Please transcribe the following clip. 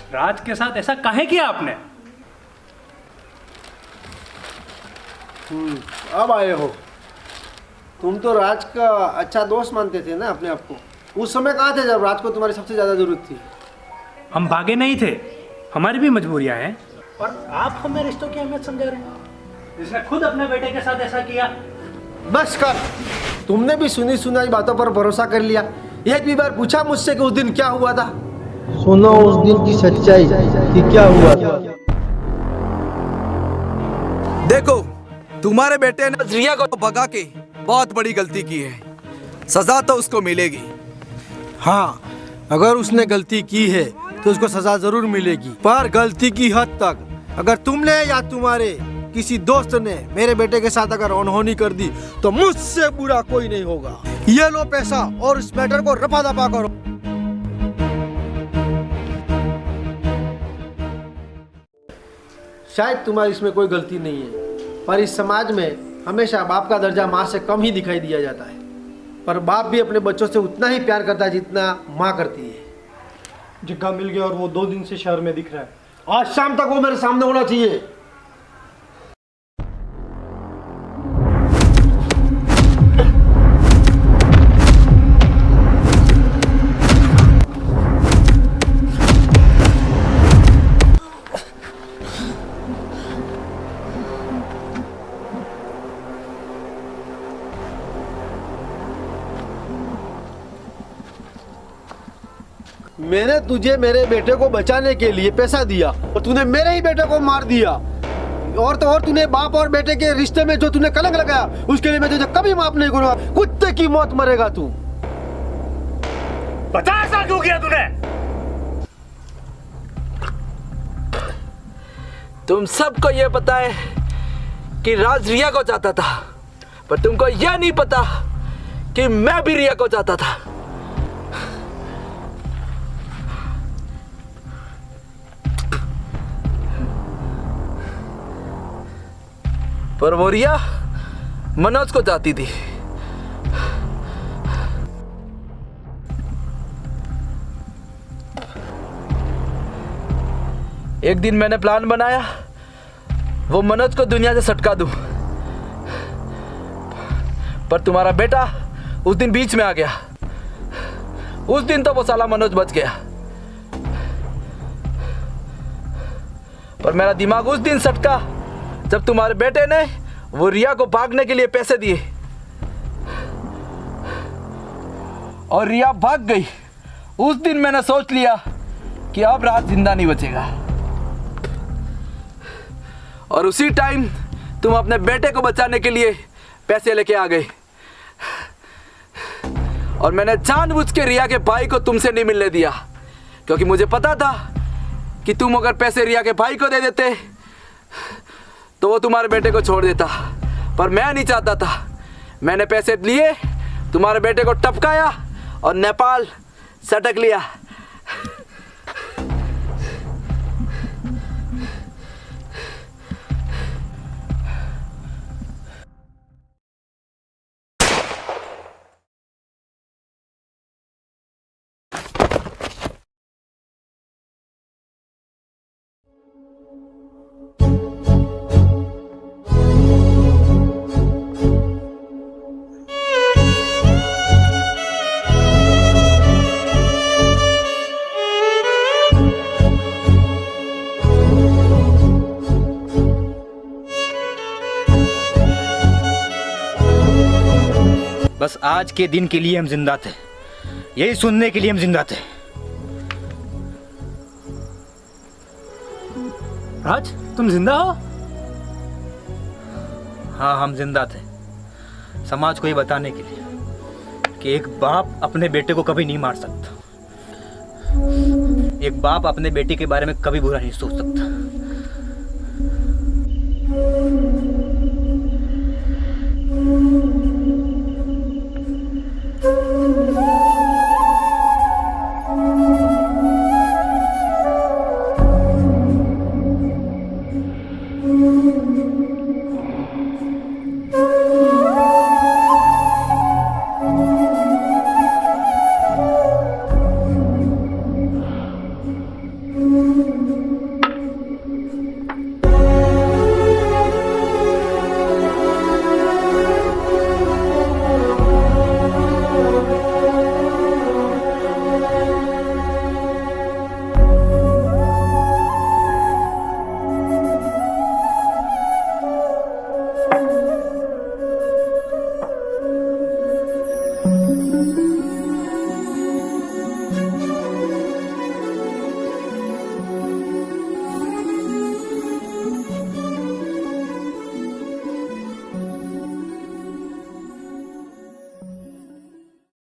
राज के साथ ऐसा काहे किया आपने? अब आए हो। तुम तो राज का अच्छा दोस्त मानते थे ना अपने आप को। उस समय कहाँ थे जब राज को तुम्हारी सबसे ज्यादा जरूरत थी? हम भागे नहीं थे, हमारी भी मजबूरियां हैं। और आप हमें रिश्तों की अहमियत समझा रहे हैं। जिसने खुद अपने बेटे के साथ ऐसा किया। बस कर, तुमने भी सुनी सुनाई बातों पर भरोसा कर लिया। एक भी बार पूछा मुझसे कि उस दिन क्या हुआ था? सुनो उस दिन की सच्चाई कि क्या हुआ था। देखो, तुम्हारे बेटे ने रिया को भगा के बहुत बड़ी गलती की है। सजा तो उसको मिलेगी। हाँ, अगर उसने गलती की है तो उसको सजा जरूर मिलेगी, पर गलती की हद तक। अगर तुमने या तुम्हारे किसी दोस्त ने मेरे बेटे के साथ अगर अनहोनी कर दी तो मुझसे बुरा कोई नहीं होगा। ये लो पैसा और इस मैटर को रफा दफा करो। शायद तुम्हारी इसमें कोई गलती नहीं है, पर इस समाज में हमेशा बाप का दर्जा माँ से कम ही दिखाई दिया जाता है। पर बाप भी अपने बच्चों से उतना ही प्यार करता है जितना माँ करती है। जगह मिल गया और वो 2 दिन से शहर में दिख रहा है। आज शाम तक वो मेरे सामने होना चाहिए। मैंने तुझे मेरे बेटे को बचाने के लिए पैसा दिया और तूने मेरे ही बेटे को मार दिया। और तो और तूने बाप और बेटे के रिश्ते में जो तूने कलंक लगाया, उसके लिए मैं तुझे कभी माफ नहीं करूंगा। कुत्ते की मौत मरेगा तू। बता ऐसा क्यों किया तूने? तुम सबको ये पता है कि राज रिया को चाहता था, पर तुमको यह नहीं पता कि मैं भी रिया को चाहता था। पर वो रिया मनोज को चाहती थी। एक दिन मैंने प्लान बनाया वो मनोज को दुनिया से सटका दूं, पर तुम्हारा बेटा उस दिन बीच में आ गया। उस दिन तो वो साला मनोज बच गया, पर मेरा दिमाग उस दिन सटका जब तुम्हारे बेटे ने वो रिया को भागने के लिए पैसे दिए और रिया भाग गई। उस दिन मैंने सोच लिया कि अब राज जिंदा नहीं बचेगा। और उसी टाइम तुम अपने बेटे को बचाने के लिए पैसे लेके आ गए और मैंने जानबूझ के रिया के भाई को तुमसे नहीं मिलने दिया, क्योंकि मुझे पता था कि तुम अगर पैसे रिया के भाई को दे देते तो वो तुम्हारे बेटे को छोड़ देता, पर मैं नहीं चाहता था। मैंने पैसे लिए, तुम्हारे बेटे को टपकाया और नेपाल सटक लिया। बस आज के दिन के लिए हम जिंदा थे, यही सुनने के लिए हम जिंदा थे। राज, तुम जिंदा हो? हाँ, हम जिंदा थे, समाज को ये बताने के लिए कि एक बाप अपने बेटे को कभी नहीं मार सकता। एक बाप अपने बेटे के बारे में कभी बुरा नहीं सोच सकता।